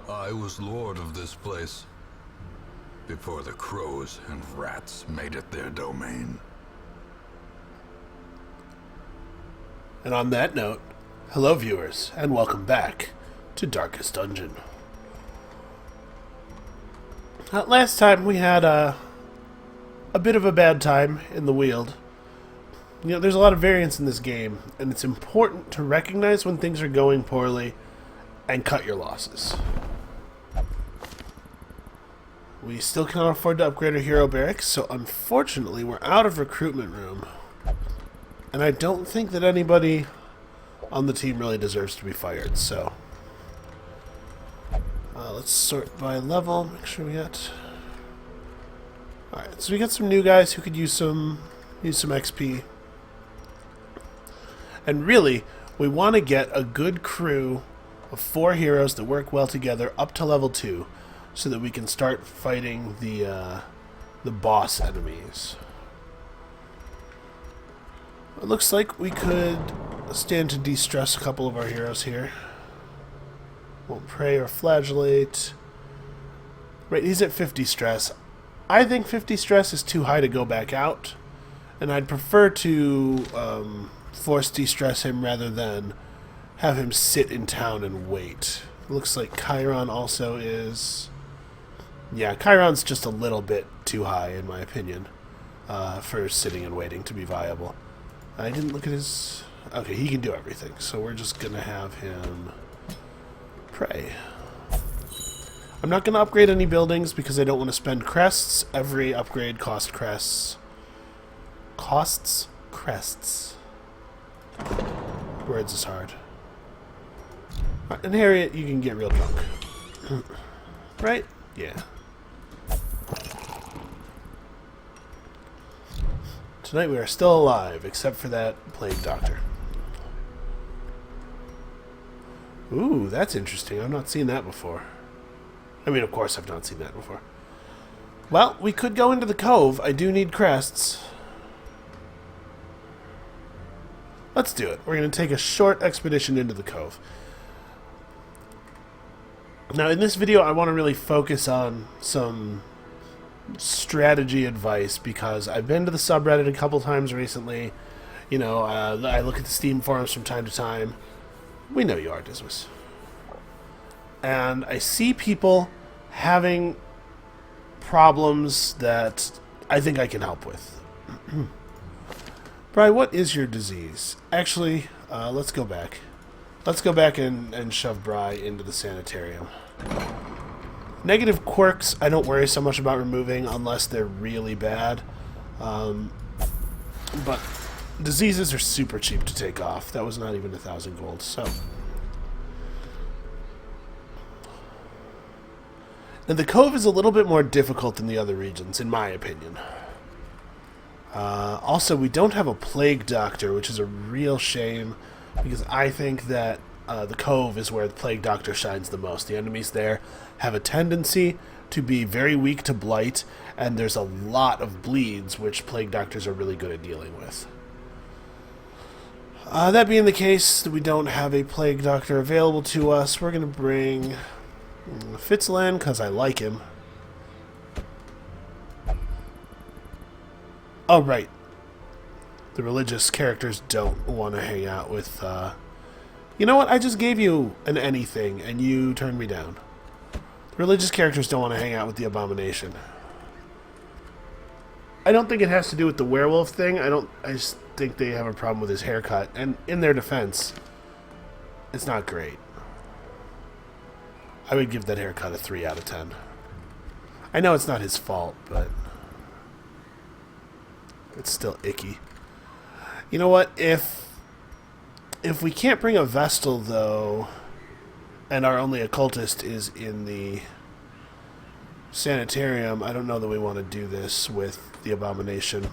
I was lord of this place before the crows and rats made it their domain. And on that note, hello viewers, and welcome back to Darkest Dungeon. Last time we had a bit of a bad time in the Weald. You know, there's a lot of variance in this game, and it's important to recognize when things are going poorly and cut your losses. We still cannot afford to upgrade our hero barracks, so unfortunately we're out of recruitment room. And I don't think that anybody on the team really deserves to be fired, so... let's sort by level, make sure we got... Alright, so we got some new guys who could use some XP. And really, we want to get a good crew of 4 heroes that work well together up to level 2, so that we can start fighting the boss enemies. It looks like we could stand to de-stress a couple of our heroes here. Won't pray or flagellate. Right, he's at 50 stress. I think 50 stress is too high to go back out, and I'd prefer to force de-stress him rather than have him sit in town and wait. Looks like Chiron also is... Yeah, Chiron's just a little bit too high, in my opinion, for sitting and waiting to be viable. I didn't look at his... Okay, he can do everything, so we're just going to have him pray. I'm not going to upgrade any buildings because I don't want to spend crests. Every upgrade costs crests. Costs crests. Words is hard. Right, and Harriet, you can get real drunk. Right? Yeah. Tonight we are still alive, except for that plague doctor. Ooh, that's interesting. I've not seen that before. I mean, of course I've not seen that before. Well, we could go into the cove. I do need crests. Let's do it. We're going to take a short expedition into the cove. Now, in this video, I want to really focus on some strategy advice because I've been to the subreddit a couple times recently. You know, I look at the Steam forums from time to time. We know you are, Dismas. And I see people having problems that I think I can help with. Bri, what is your disease? Actually, let's go back. Let's go back and shove Bri into the sanitarium. Negative quirks, I don't worry so much about removing unless they're really bad. But diseases are super cheap to take off. That was not even 1,000 gold, so... Now, the Cove is a little bit more difficult than the other regions, in my opinion. Also, we don't have a Plague Doctor, which is a real shame, because I think that the Cove is where the Plague Doctor shines the most. The enemies there have a tendency to be very weak to blight, and there's a lot of bleeds, which Plague Doctors are really good at dealing with. That being the case, we don't have a Plague Doctor available to us. We're going to bring Fitzlan, because I like him. Oh, right. The religious characters don't want to hang out with... You know what? I just gave you an anything, and you turned me down. The religious characters don't want to hang out with the abomination. I don't think it has to do with the werewolf thing. I just think they have a problem with his haircut. And in their defense, it's not great. I would give that haircut a 3 out of 10. I know it's not his fault, but it's still icky. You know what? If we can't bring a Vestal, though, and our only occultist is in the sanitarium, I don't know that we want to do this with the abomination.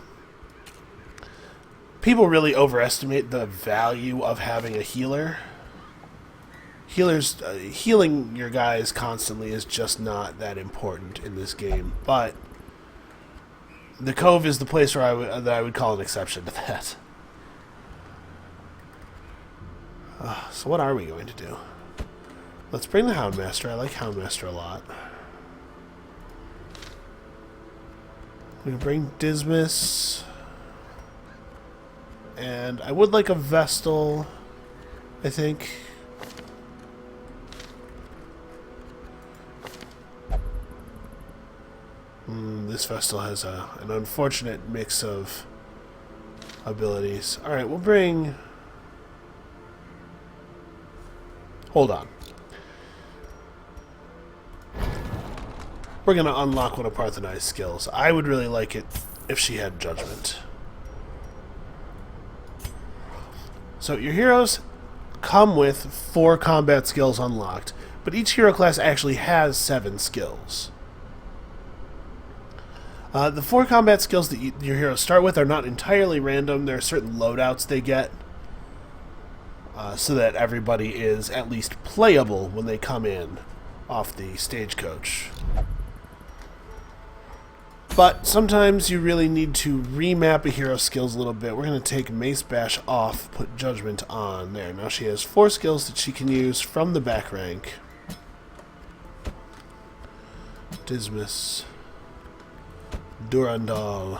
People really overestimate the value of having a healer. Healing your guys constantly is just not that important in this game, but the Cove is the place where I would call an exception to that. So what are we going to do? Let's bring the Houndmaster. I like Houndmaster a lot. We can bring Dismas. And I would like a Vestal, I think. This Vestal has an unfortunate mix of abilities. Alright, we'll bring... Hold on. We're going to unlock one of Parthenai's skills. I would really like it if she had Judgment. So your heroes come with 4 combat skills unlocked, but each hero class actually has 7 skills. The 4 combat skills that your heroes start with are not entirely random. There are certain loadouts they get so that everybody is at least playable when they come in off the stagecoach. But sometimes you really need to remap a hero's skills a little bit. We're going to take Mace Bash off, put Judgment on. There, now she has 4 skills that she can use from the back rank. Dismas, Durandal,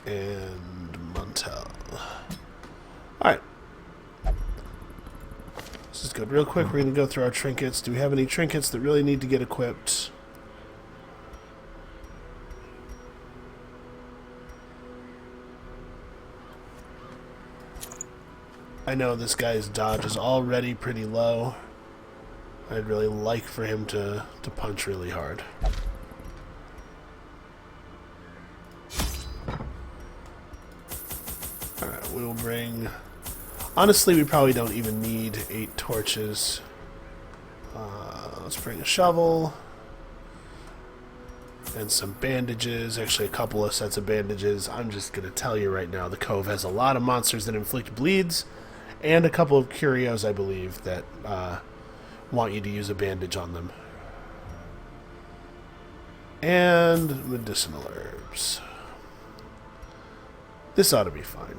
and Montel. Alright. This is good. Real quick, we're going to go through our trinkets. Do we have any trinkets that really need to get equipped? I know this guy's dodge is already pretty low. I'd really like for him to punch really hard. Alright, we'll bring... Honestly, we probably don't even need 8 torches. Let's bring a shovel. And some bandages. Actually, a couple of sets of bandages. I'm just going to tell you right now, the Cove has a lot of monsters that inflict bleeds. And a couple of curios, I believe, that want you to use a bandage on them. And medicinal herbs. This ought to be fine.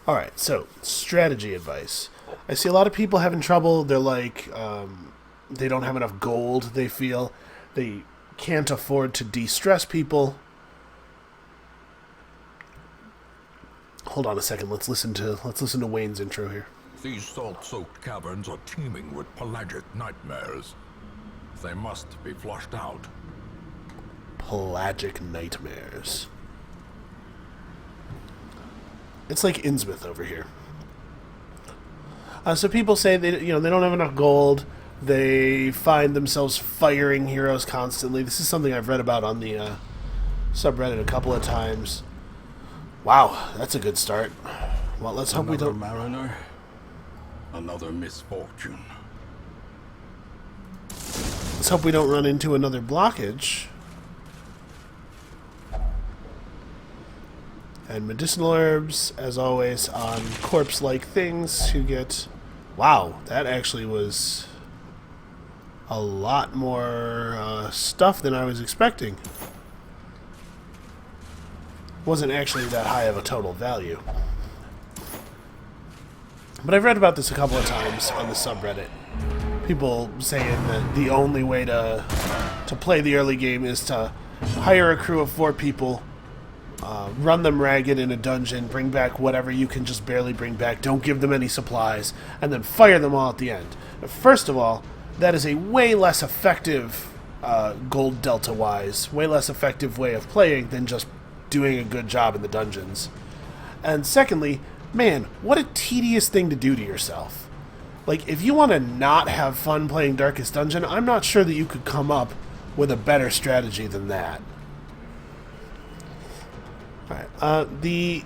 Alright, so, strategy advice. I see a lot of people having trouble. They're like, they don't have enough gold, they feel. They can't afford to de-stress people. Hold on a second, let's listen to Wayne's intro here. These salt-soaked caverns are teeming with pelagic nightmares. They must be flushed out. Pelagic nightmares. It's like Innsmouth over here. So people say they don't have enough gold. They find themselves firing heroes constantly. This is something I've read about on the subreddit a couple of times. Wow, that's a good start. Well, let's hope we don't... Mariner, another misfortune. Let's hope we don't run into another blockage. And medicinal herbs, as always, on corpse-like things who get... Wow, that actually was a lot more stuff than I was expecting. Wasn't actually that high of a total value. But I've read about this a couple of times on the subreddit. People saying that the only way to play the early game is to hire a crew of 4 people, run them ragged in a dungeon, bring back whatever you can just barely bring back, don't give them any supplies, and then fire them all at the end. First of all, that is a way less effective, gold delta-wise, way less effective way of playing than just doing a good job in the dungeons. And secondly, man, what a tedious thing to do to yourself. Like, if you want to not have fun playing Darkest Dungeon, I'm not sure that you could come up with a better strategy than that. Alright, the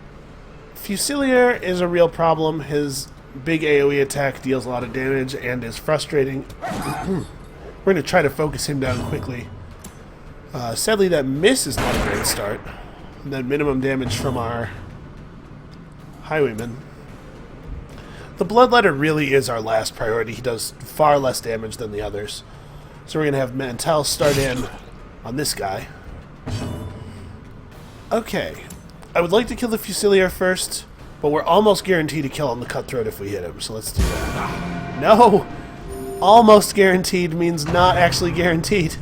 Fusilier is a real problem. His big AoE attack deals a lot of damage and is frustrating. We're going to try to focus him down quickly. Sadly, that miss is not a great start. That minimum damage from our Highwayman. The Bloodletter really is our last priority. He does far less damage than the others. So we're going to have Mantell start in on this guy. Okay. I would like to kill the Fusilier first, But we're almost guaranteed to kill on the cutthroat if we hit him, so let's do that. No! Almost guaranteed means not actually guaranteed.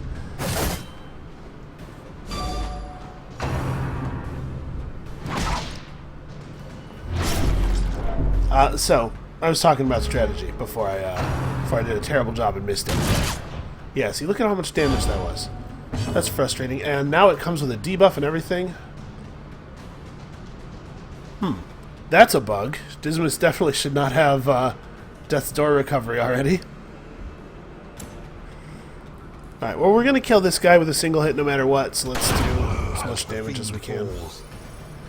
So, I was talking about strategy before I did a terrible job and missed it. Yeah, see, look at how much damage that was. That's frustrating. And now it comes with a debuff and everything. That's a bug. Dismas definitely should not have Death's Door recovery already. Alright, well, we're going to kill this guy with a single hit no matter what, so let's do as much damage as we can.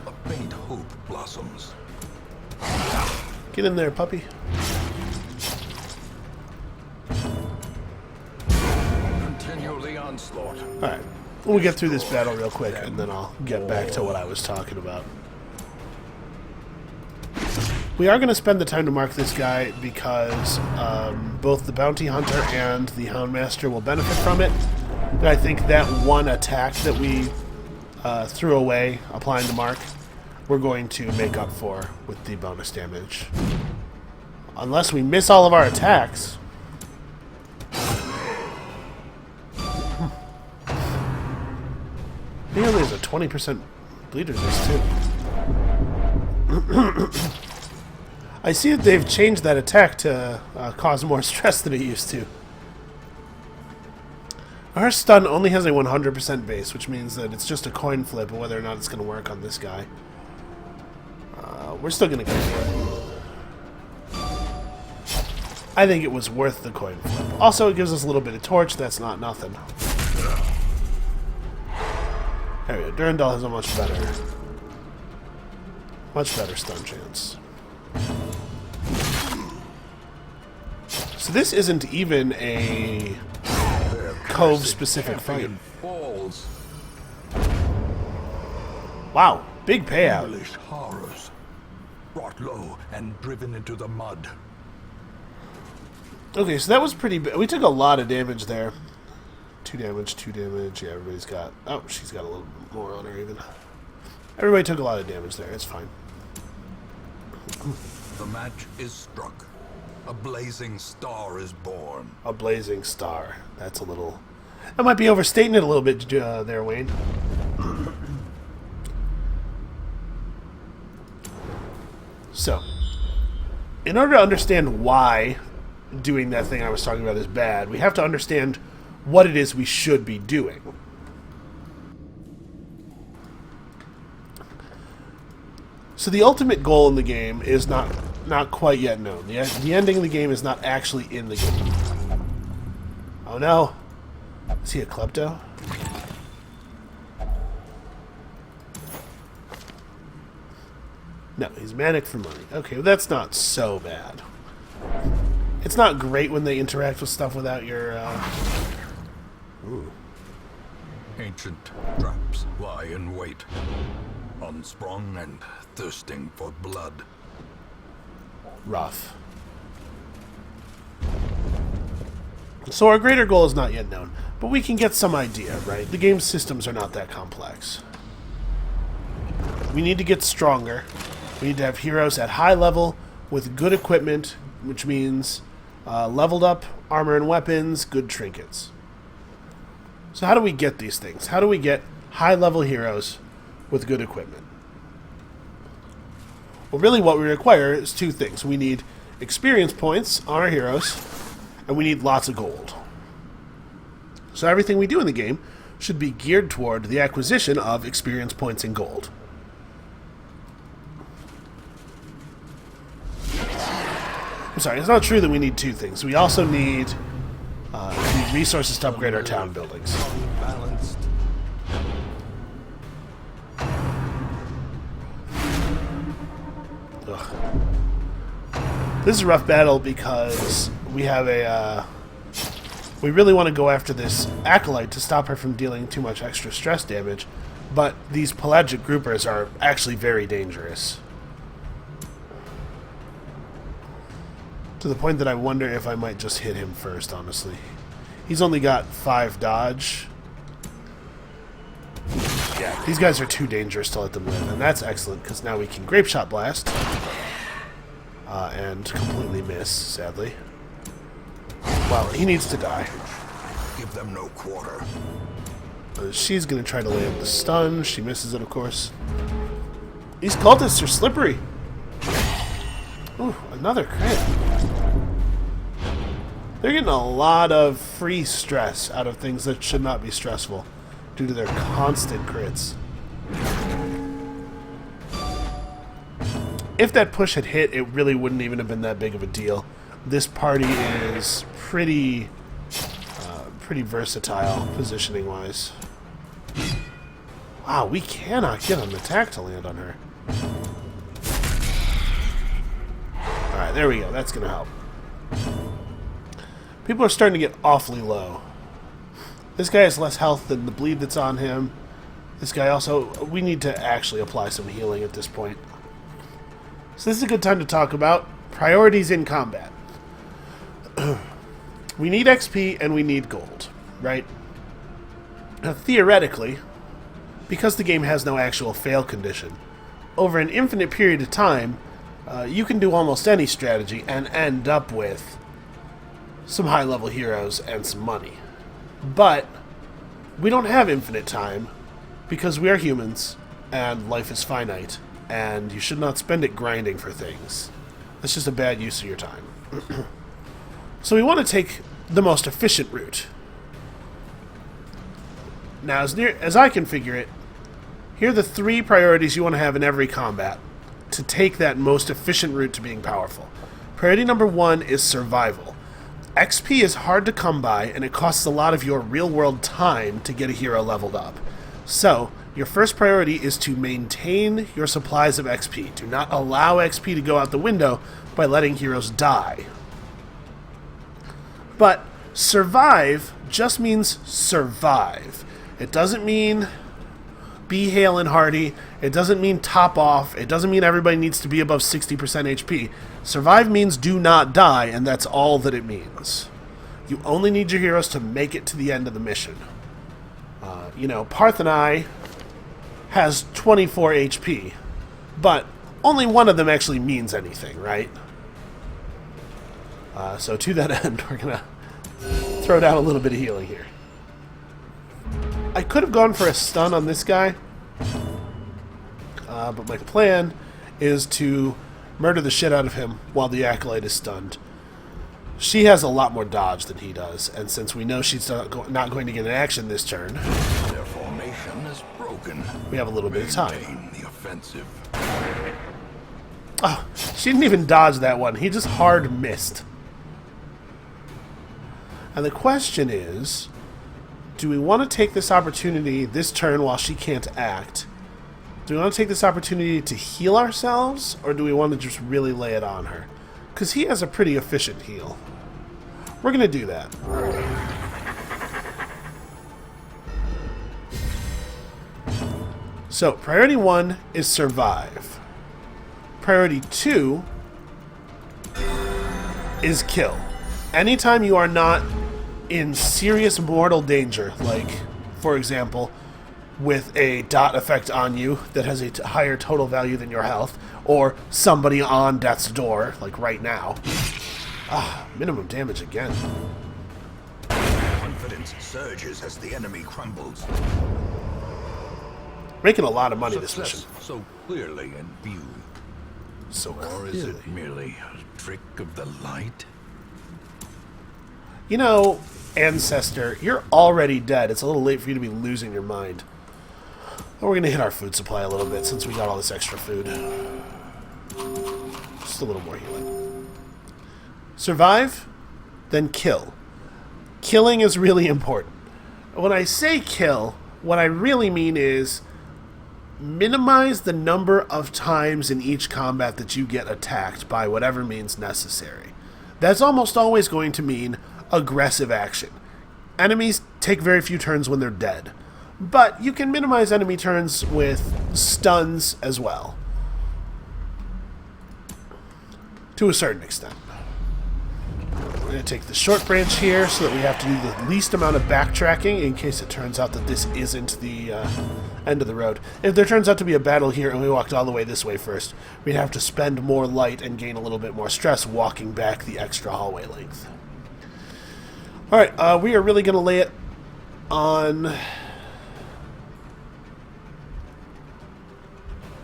A faint hope blossoms. Get in there, puppy. Continually onslaught. Alright, we'll get through this battle real quick, and then I'll get back to what I was talking about. We are going to spend the time to mark this guy because both the Bounty Hunter and the Houndmaster will benefit from it. And I think that one attack that we threw away applying the mark, we're going to make up for with the bonus damage. Unless we miss all of our attacks. He only has a 20% bleed resist too. I see that they've changed that attack to cause more stress than it used to. Our stun only has a 100% base, which means that it's just a coin flip of whether or not it's going to work on this guy. We're still going to go for it. I think it was worth the coin flip. Also, it gives us a little bit of torch. That's not nothing. There we go. Durandal has a much better stun chance. So this isn't even a Cove-specific fight. Wow, big payout. English horrors, brought low and driven into the mud. Okay, so that was pretty big. We took a lot of damage there. 2 damage, 2 damage. Yeah, everybody's got... Oh, she's got a little bit more on her even. Everybody took a lot of damage there. It's fine. The match is struck. A blazing star is born. A blazing star. That's a little... I might be overstating it a little bit there, Wayne. So, in order to understand why doing that thing I was talking about is bad, we have to understand what it is we should be doing. So the ultimate goal in the game is not quite yet known. The ending of the game is not actually in the game. Oh no. Is he a klepto? No, he's manic for money. Okay, well that's not so bad. It's not great when they interact with stuff without your... Ooh. Ancient traps lie in wait, unsprung and thirsting for blood. Rough. So our greater goal is not yet known, but we can get some idea, right? The game's systems are not that complex. We need to get stronger. We need to have heroes at high level with good equipment, which means leveled up armor and weapons, good trinkets. So how do we get these things? How do we get high-level heroes with good equipment? Well, really what we require is 2 things. We need experience points on our heroes, and we need lots of gold. So everything we do in the game should be geared toward the acquisition of experience points and gold. I'm sorry, it's not true that we need 2 things. We also need resources to upgrade our town buildings. Ugh. This is a rough battle because we have a... we really want to go after this Acolyte to stop her from dealing too much extra stress damage, but these pelagic groupers are actually very dangerous. To the point that I wonder if I might just hit him first, honestly. He's only got 5 dodge. Yeah, these guys are too dangerous to let them live, and that's excellent, because now we can Grape Shot Blast. and completely miss, sadly. Well, he needs to die. Give them no quarter. She's going to try to land the stun. She misses it, of course. These cultists are slippery. Ooh, another crit. They're getting a lot of free stress out of things that should not be stressful due to their constant crits. If that push had hit, it really wouldn't even have been that big of a deal. This party is pretty versatile positioning-wise. Wow, we cannot get an attack to land on her. Alright, there we go. That's going to help. People are starting to get awfully low. This guy has less health than the bleed that's on him. This guy also... We need to actually apply some healing at this point. So this is a good time to talk about priorities in combat. We need XP and we need gold, right? Now, theoretically, because the game has no actual fail condition, over an infinite period of time, you can do almost any strategy and end up with some high-level heroes and some money. But we don't have infinite time because we are humans and life is finite, and you should not spend it grinding for things. That's just a bad use of your time. So we want to take the most efficient route. Now, as I configure it, here are the 3 priorities you want to have in every combat to take that most efficient route to being powerful. Priority number 1 is survival. XP is hard to come by, and it costs a lot of your real-world time to get a hero leveled up. So, your first priority is to maintain your supplies of XP. Do not allow XP to go out the window by letting heroes die. But survive just means survive. It doesn't mean be hale and hearty. It doesn't mean top off. It doesn't mean everybody needs to be above 60% HP. Survive means do not die, and that's all that it means. You only need your heroes to make it to the end of the mission. Parthenai has 24 HP, but only one of them actually means anything, right? So to that end, we're going to throw down a little bit of healing here. I could have gone for a stun on this guy, but my plan is to murder the shit out of him while the Acolyte is stunned. She has a lot more dodge than he does, and since we know she's not going to get an action this turn, Their formation is broken. we have a little bit of time. Maintain the offensive. Oh, she didn't even dodge that one. He just hard missed. And the question is, do we want to take this opportunity this turn while she can't act? Do we want to take this opportunity to heal ourselves, or do we want to just really lay it on her? Because he has a pretty efficient heal. We're going to do that. So, priority 1 is survive. Priority 2 is kill. Anytime you are not in serious mortal danger, like, for example, with a dot effect on you that has a higher total value than your health, or somebody on death's door, like right now. Minimum damage again. Confidence surges as the enemy crumbles. Making a lot of money this Success mission. so clearly in view. So Or is clearly. it merely a trick of the light? You know, Ancestor, you're already dead. It's a little late for you to be losing your mind. But we're going to hit our food supply a little bit since we got all this extra food. Just a little more healing. Survive, then kill. Killing is really important. When I say kill, what I really mean is minimize the number of times in each combat that you get attacked by whatever means necessary. That's almost always going to mean aggressive action. Enemies take very few turns when they're dead, but you can minimize enemy turns with stuns as well. To a certain extent. We're going to take the short branch here so that we have to do the least amount of backtracking in case it turns out that this isn't the end of the road. If there turns out to be a battle here and we walked all the way this way first, we'd have to spend more light and gain a little bit more stress walking back the extra hallway length. Alright, we are really going to lay it on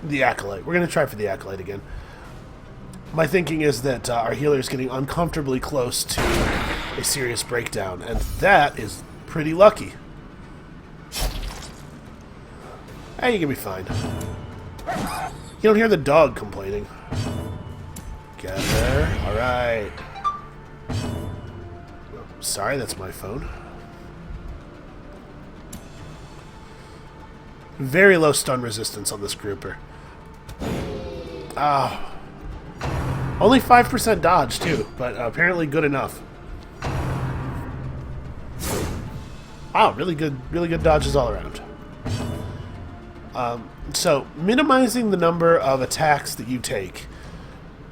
the Acolyte. We're going to try for the Acolyte again. My thinking is that our healer is getting uncomfortably close to a serious breakdown, and that is pretty lucky. Hey, you're gonna be fine. You don't hear the dog complaining. Get there. Alright. Sorry, that's my phone. Very low stun resistance on this grouper. Ah. Only 5% dodge, too, but apparently good enough. Wow, really good dodges all around. So, minimizing the number of attacks that you take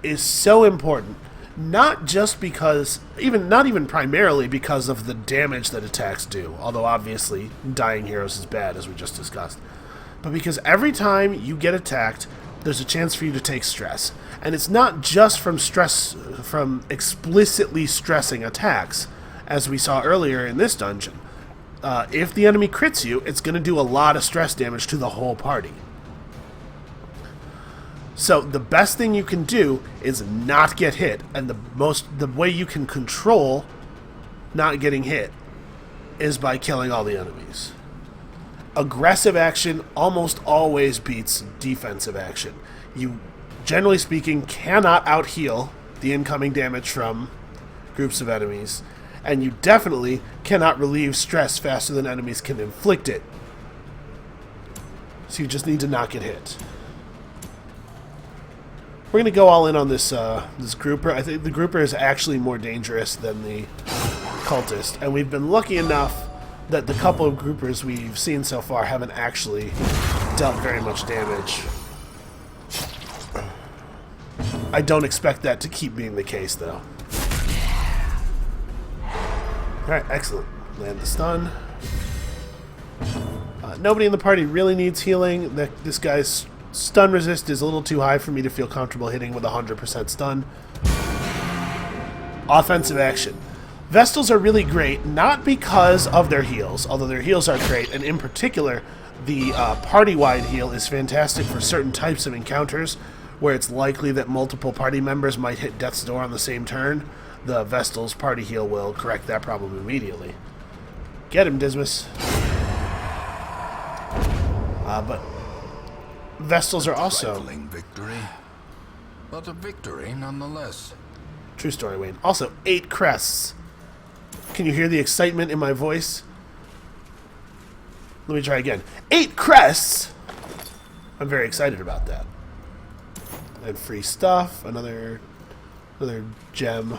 is so important. Not just because, not even primarily because of the damage that attacks do, although obviously dying heroes is bad, as we just discussed. But because every time you get attacked, there's a chance for you to take stress. And it's not just from explicitly stressing attacks, as we saw earlier in this dungeon. If the enemy crits you, it's going to do a lot of stress damage to the whole party. So the best thing you can do is not get hit, and the way you can control not getting hit is by killing all the enemies. Aggressive action almost always beats defensive action. You, generally speaking, cannot out-heal the incoming damage from groups of enemies, and you definitely cannot relieve stress faster than enemies can inflict it. So you just need to not get hit. We're going to go all in on this this grouper. I think the grouper is actually more dangerous than the cultist, and we've been lucky enough that the couple of groupers we've seen so far haven't actually dealt very much damage. I don't expect that to keep being the case, though. Alright, excellent. Land the stun. Nobody in the party really needs healing. This guy's stun resist is a little too high for me to feel comfortable hitting with 100% stun. Offensive action. Vestals are really great, not because of their heals, although their heals are great, and in particular, the party-wide heal is fantastic for certain types of encounters, where it's likely that multiple party members might hit death's door on the same turn. The Vestal's party heal will correct that problem immediately. Get him, Dismas. But Vestals are also... Trifling victory, but a victory nonetheless. True story, Wayne. Also, 8 crests. Can you hear the excitement in my voice? Let me try again. 8 crests! I'm very excited about that. And free stuff. Another gem.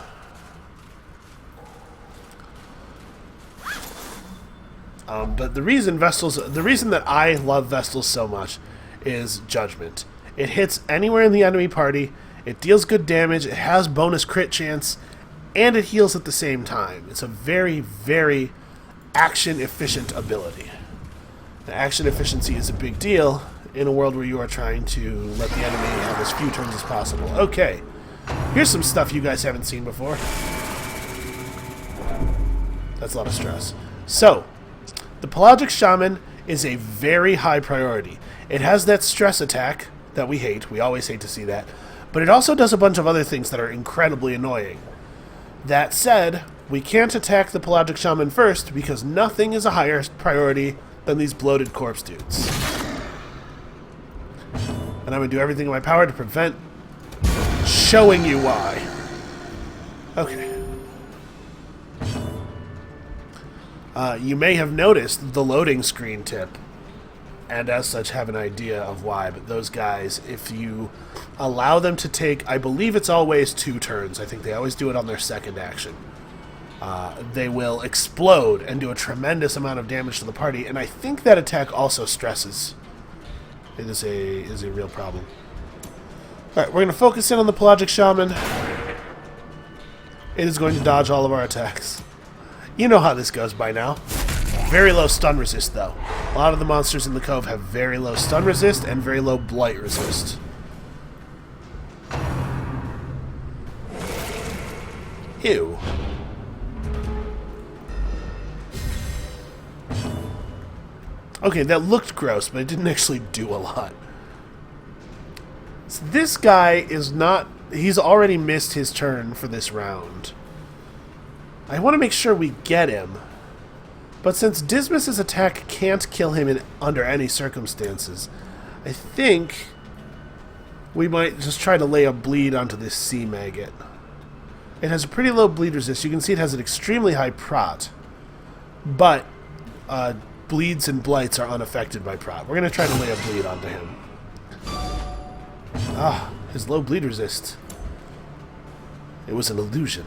But the reason that I love Vestals so much is Judgment. It hits anywhere in the enemy party, it deals good damage, it has bonus crit chance, and it heals at the same time. It's a very, very action-efficient ability. The action efficiency is a big deal in a world where you are trying to let the enemy have as few turns as possible. Okay, here's some stuff you guys haven't seen before. That's a lot of stress. So, the Pelagic Shaman is a very high priority. It has that stress attack that we hate. We always hate to see that. But it also does a bunch of other things that are incredibly annoying. That said, we can't attack the Pelagic Shaman first because nothing is a higher priority than these bloated corpse dudes. And I'm going to do everything in my power to prevent showing you why. Okay. You may have noticed the loading screen tip, and as such have an idea of why, but those guys, if you allow them to take, I believe it's always 2 turns, I think they always do it on their second action, they will explode and do a tremendous amount of damage to the party, and I think that attack also stresses. It is a real problem. Alright, we're going to focus in on the Pelagic Shaman. it is going to dodge all of our attacks. You know how this goes by now. Very low stun resist, though. A lot of the monsters in the cove have very low stun resist and very low blight resist. Ew. Okay, that looked gross, but it didn't actually do a lot. So this guy is not... He's already missed his turn for this round. I want to make sure we get him. But since Dismas's attack can't kill him under any circumstances, I think we might just try to lay a bleed onto this sea maggot. It has a pretty low bleed resist. You can see it has an extremely high prot. But bleeds and blights are unaffected by prot. We're going to try to lay a bleed onto him. Ah, his low bleed resist. It was an illusion.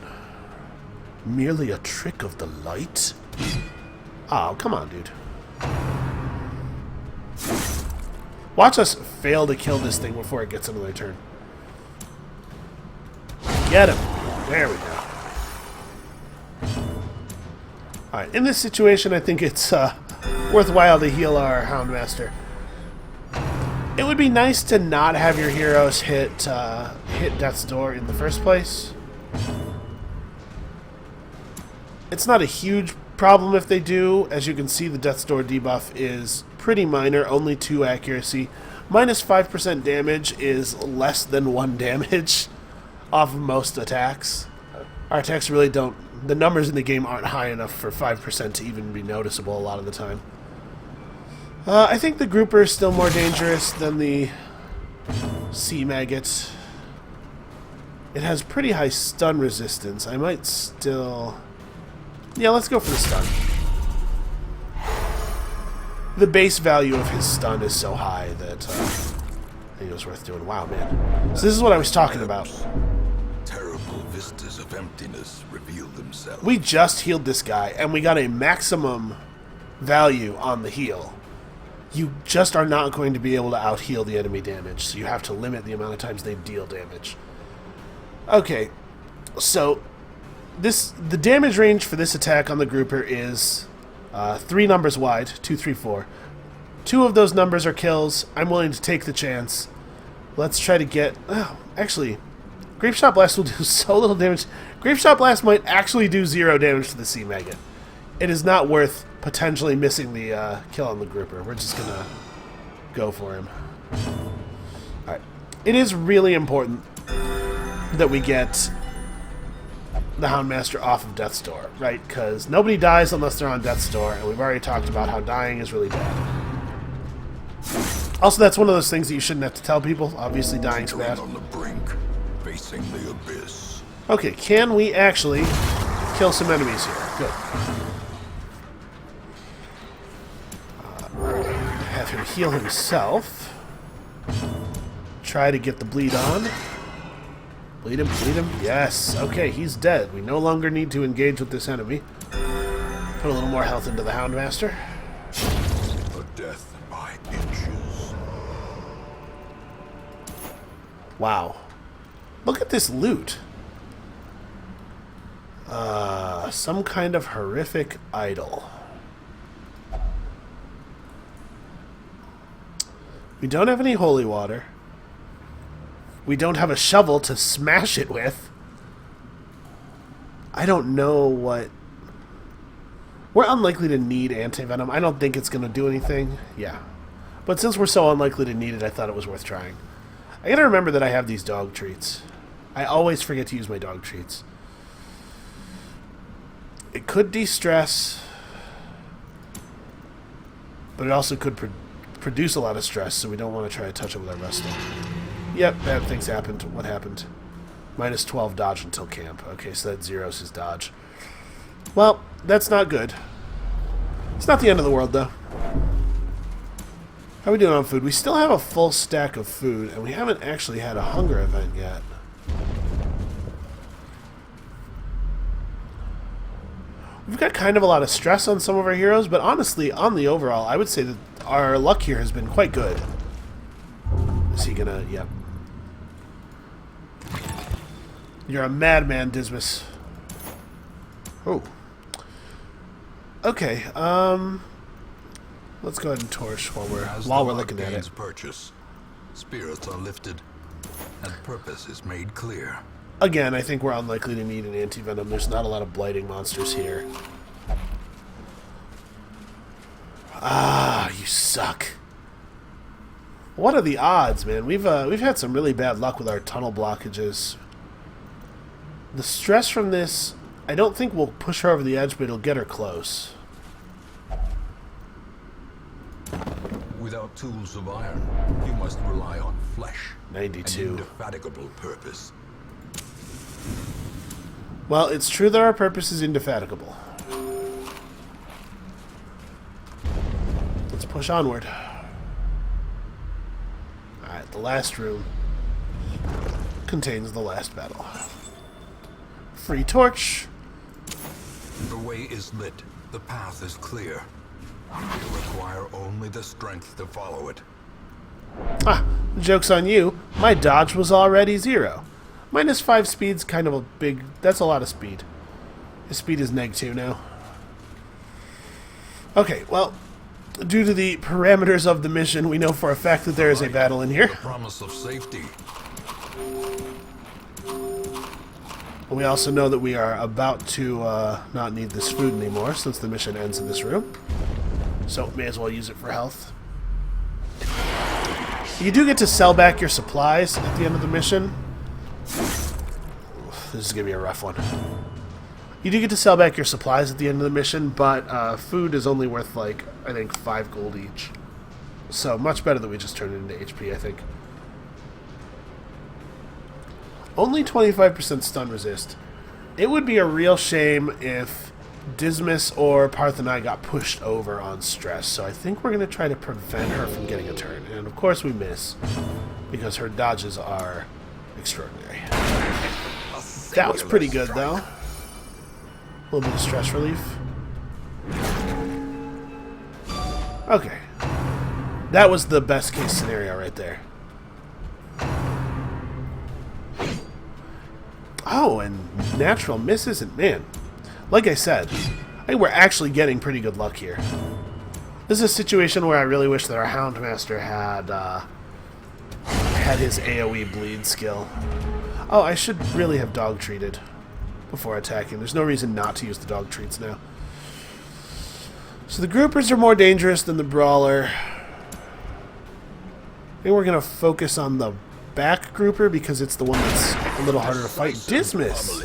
Merely a trick of the light? Oh, come on, dude. Watch us fail to kill this thing before it gets another turn. Get him. There we go. Alright, in this situation, I think it's worthwhile to heal our Houndmaster. It would be nice to not have your heroes hit Death's Door in the first place. It's not a huge problem if they do. As you can see, the Death's Door debuff is pretty minor, only 2 accuracy. Minus 5% damage is less than 1 damage off of most attacks. Our attacks really don't... The numbers in the game aren't high enough for 5% to even be noticeable a lot of the time. I think the grouper is still more dangerous than the sea maggot. It has pretty high stun resistance. I might still... Yeah, let's go for the stun. The base value of his stun is so high that I think it was worth doing. Wow, man. So this is what I was talking about. Terrible vistas of emptiness reveal themselves. We just healed this guy, and we got a maximum value on the heal. You just are not going to be able to out-heal the enemy damage, so you have to limit the amount of times they deal damage. Okay, so the damage range for this attack on the grouper is 3 numbers wide, 2, 3, 4. 2 of those numbers are kills. I'm willing to take the chance. Let's try to get... Oh, actually, Grape Shot Blast will do so little damage. Grape Shot Blast might actually do 0 damage to the sea maggot. It is not worth potentially missing the kill on the grouper. We're just going to go for him. Alright. It is really important that we get the Houndmaster off of Death's Door, right? Because nobody dies unless they're on Death's Door, and we've already talked about how dying is really bad. Also, that's one of those things that you shouldn't have to tell people. Obviously, dying's bad. On the brink, facing the abyss. Okay, can we actually kill some enemies here? Good. Have him heal himself. Try to get the bleed on. Bleed him, bleed him. Yes. Okay, he's dead. We no longer need to engage with this enemy. Put a little more health into the Houndmaster. A death by inches. Wow. Look at this loot. Some kind of horrific idol. We don't have any holy water. We don't have a shovel to smash it with. I don't know what... We're unlikely to need anti-venom. I don't think it's going to do anything. Yeah. But since we're so unlikely to need it, I thought it was worth trying. I gotta remember that I have these dog treats. I always forget to use my dog treats. It could de-stress, but it also could produce a lot of stress, so we don't want to try to touch it with our wrestling. Yep, bad things happened. What happened? Minus 12 dodge until camp. Okay, so that zeros his dodge. Well, that's not good. It's not the end of the world, though. How are we doing on food? We still have a full stack of food, and we haven't actually had a hunger event yet. We've got kind of a lot of stress on some of our heroes, but honestly, on the overall, I would say that our luck here has been quite good. Is he gonna... Yep. You're a madman, Dismas. Oh. Okay, let's go ahead and torch while we're looking at it. Purchase, spirits are lifted, and purpose is made clear. Again, I think we're unlikely to need an anti-venom. There's not a lot of blighting monsters here. Ah, you suck. What are the odds, man? We've had some really bad luck with our tunnel blockages. The stress from this, I don't think we'll push her over the edge, but it'll get her close. Without tools of iron, you must rely on flesh. 92. An indefatigable purpose. Well, it's true that our purpose is indefatigable. Let's push onward. Alright, the last room contains the last battle. Free torch. The way is lit. The path is clear. You require only the strength to follow it. Ah, joke's on you. My dodge was already 0. -5 speed's kind of a big... That's a lot of speed. His speed is -2 now. Okay, well, due to the parameters of the mission, we know for a fact that there is a battle in here. The promise of safety. We also know that we are about to not need this food anymore since the mission ends in this room. So may as well use it for health. You do get to sell back your supplies at the end of the mission. This is going to be a rough one. You do get to sell back your supplies at the end of the mission, but food is only worth, like, I think 5 gold each. So much better that we just turn it into HP, I think. Only 25% stun resist. It would be a real shame if Dismas or Parthenai got pushed over on stress, so I think we're going to try to prevent her from getting a turn. And of course we miss, because her dodges are extraordinary. That was pretty good, though. A little bit of stress relief. Okay. That was the best case scenario right there. Oh, and natural misses, and man, like I said, I think we're actually getting pretty good luck here. This is a situation where I really wish that our Houndmaster had his AoE bleed skill. Oh, I should really have dog treated before attacking. There's no reason not to use the dog treats now. So the groupers are more dangerous than the brawler. I think we're going to focus on the back grouper because it's the one that's a little harder to fight. Dismas!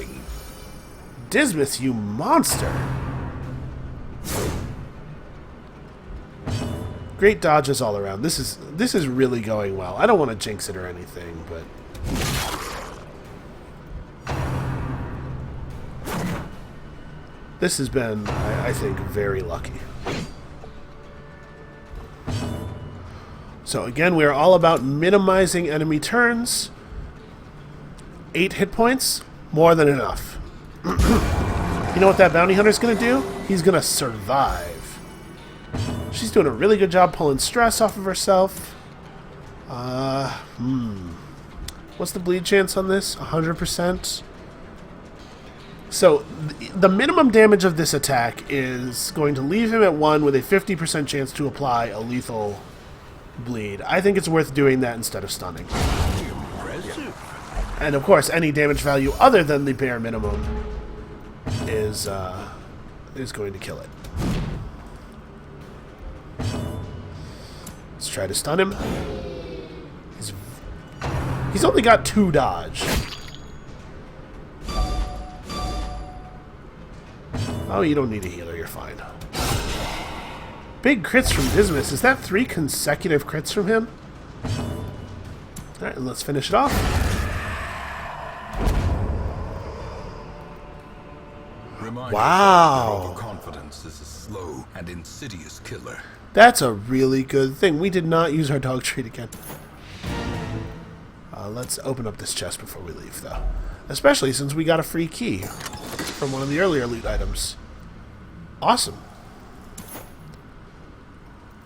Dismas, you monster! Great dodges all around. This is really going well. I don't want to jinx it or anything, but this has been, I think, very lucky. So again, we are all about minimizing enemy turns. 8 hit points, more than enough. You know what that bounty hunter's going to do? He's going to survive. She's doing a really good job pulling stress off of herself. What's the bleed chance on this? 100%. So the minimum damage of this attack is going to leave him at 1 with a 50% chance to apply a lethal bleed. I think it's worth doing that instead of stunning. Impressive. And of course, any damage value other than the bare minimum is going to kill it. Let's try to stun him. He's only got 2 dodge. Oh, you don't need a healer, you're fine. Big crits from Dismas. Is that 3 consecutive crits from him? Alright, and let's finish it off. Wow. Overconfidence is a slow and insidious killer. That's a really good thing. We did not use our dog treat again. Let's open up this chest before we leave, though. Especially since we got a free key from one of the earlier loot items. Awesome.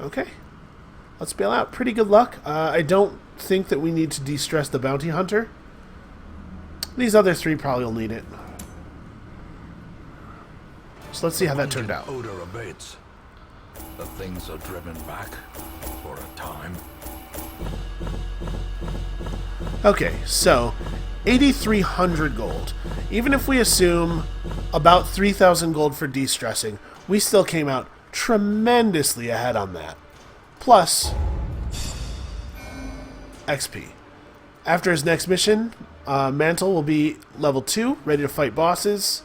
Okay. Let's bail out. Pretty good luck. I don't think that we need to de-stress the bounty hunter. These other 3 probably will need it. So let's see how that turned out. Odor abates. The things are driven back for a time. Okay, so 8,300 gold. Even if we assume about 3,000 gold for de-stressing, we still came out tremendously ahead on that. Plus XP. After his next mission, Mantle will be level 2, ready to fight bosses.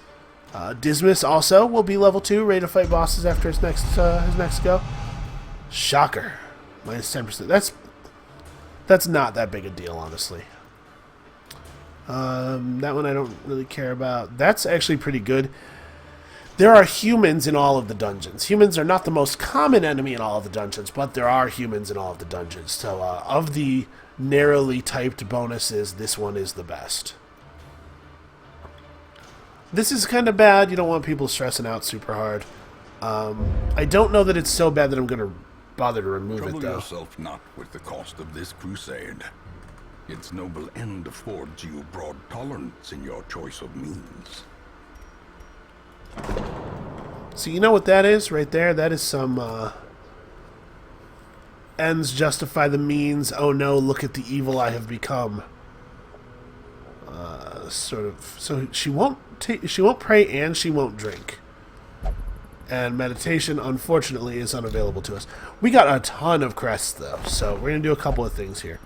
Dismas also will be level 2, ready to fight bosses after his next go. Shocker. Minus 10%. That's not that big a deal, honestly. That one I don't really care about. That's actually pretty good. There are humans in all of the dungeons. Humans are not the most common enemy in all of the dungeons, but there are humans in all of the dungeons. So of the narrowly typed bonuses, this one is the best. This is kind of bad. You don't want people stressing out super hard. I don't know that it's so bad that I'm going to bother to remove it, though. Trouble yourself not with the cost of this crusade. Its noble end affords you broad tolerance in your choice of means. So you know what that is right there? That is some ends justify the means. Oh no, look at the evil I have become. Sort of. So she won't pray and she won't drink. And meditation, unfortunately, is unavailable to us. We got a ton of crests, though, so we're going to do a couple of things here.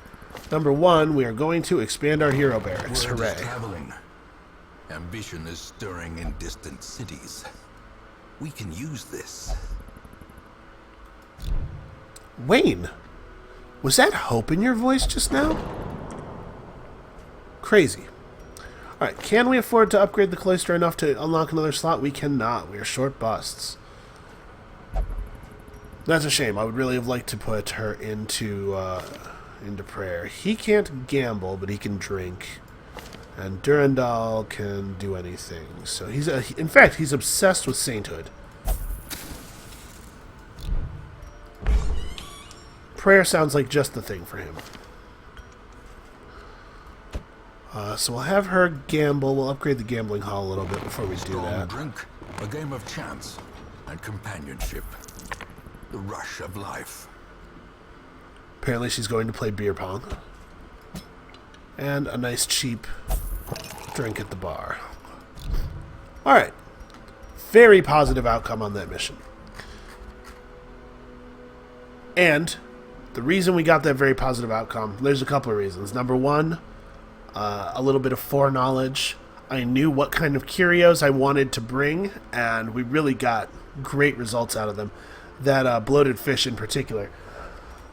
Number one, we are going to expand our hero barracks. Word Hooray. is traveling. Ambition is stirring in distant cities. We can use this. Wayne, was that hope in your voice just now? Crazy. Alright, can we afford to upgrade the cloister enough to unlock another slot? We cannot. We are short busts. That's a shame. I would really have liked to put her into prayer. He can't gamble, but he can drink. And Durandal can do anything. So in fact, he's obsessed with sainthood. Prayer sounds like just the thing for him. So we'll have her gamble. We'll upgrade the gambling hall a little bit before we do that. Drink, a game of chance and companionship. The rush of life. Apparently she's going to play beer pong. And a nice cheap drink at the bar. Alright. Very positive outcome on that mission. And the reason we got that very positive outcome, there's a couple of reasons. Number one, a little bit of foreknowledge. I knew what kind of curios I wanted to bring, and we really got great results out of them. That bloated fish in particular.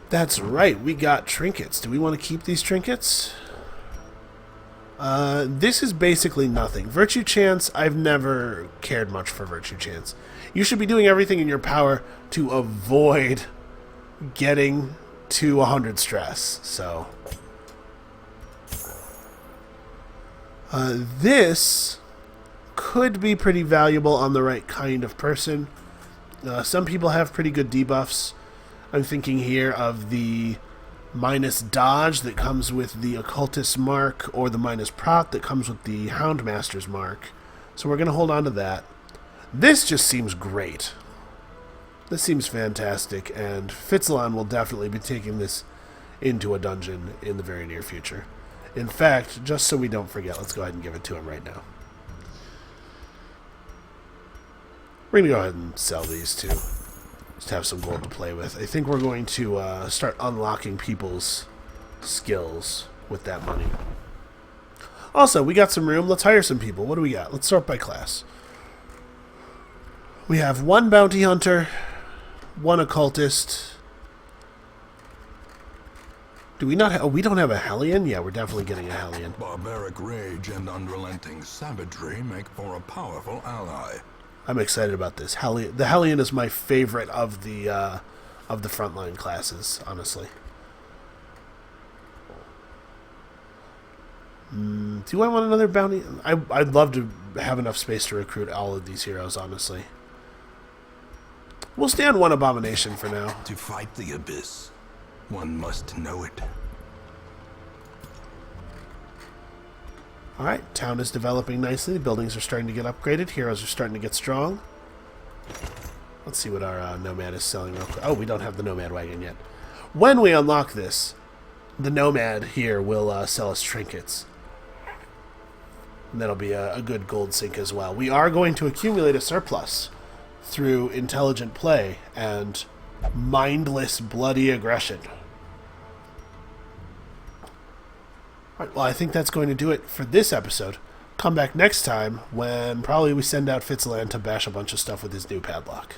That's right, we got trinkets. Do we want to keep these trinkets? This is basically nothing. Virtue Chance, I've never cared much for Virtue Chance. You should be doing everything in your power to avoid getting to 100 stress, so... this could be pretty valuable on the right kind of person. Some people have pretty good debuffs. I'm thinking here of the minus dodge that comes with the occultist mark, or the minus prot that comes with the houndmaster's mark. So we're going to hold on to that. This just seems great. This seems fantastic, and Fitzalon will definitely be taking this into a dungeon in the very near future. In fact, just so we don't forget, let's go ahead and give it to him right now. We're going to go ahead and sell these two. Just have some gold to play with. I think we're going to start unlocking people's skills with that money. Also, we got some room. Let's hire some people. What do we got? Let's sort by class. We have one bounty hunter, one occultist. Do we not? Oh, we don't have a Hellion? Yeah, we're definitely getting a Hellion. Barbaric rage and unrelenting savagery make for a powerful ally. I'm excited about this. The Hellion is my favorite of the frontline classes, honestly. Do I want another bounty? I'd love to have enough space to recruit all of these heroes, honestly. We'll stay on one abomination for now. To fight the abyss, one must know it. Alright, town is developing nicely. The buildings are starting to get upgraded. Heroes are starting to get strong. Let's see what our Nomad is selling real quick. Oh, we don't have the Nomad wagon yet. When we unlock this, the Nomad here will sell us trinkets. And that'll be a good gold sink as well. We are going to accumulate a surplus through intelligent play and mindless, bloody aggression. Alright, well, I think that's going to do it for this episode. Come back next time when probably we send out Fitzland to bash a bunch of stuff with his new padlock.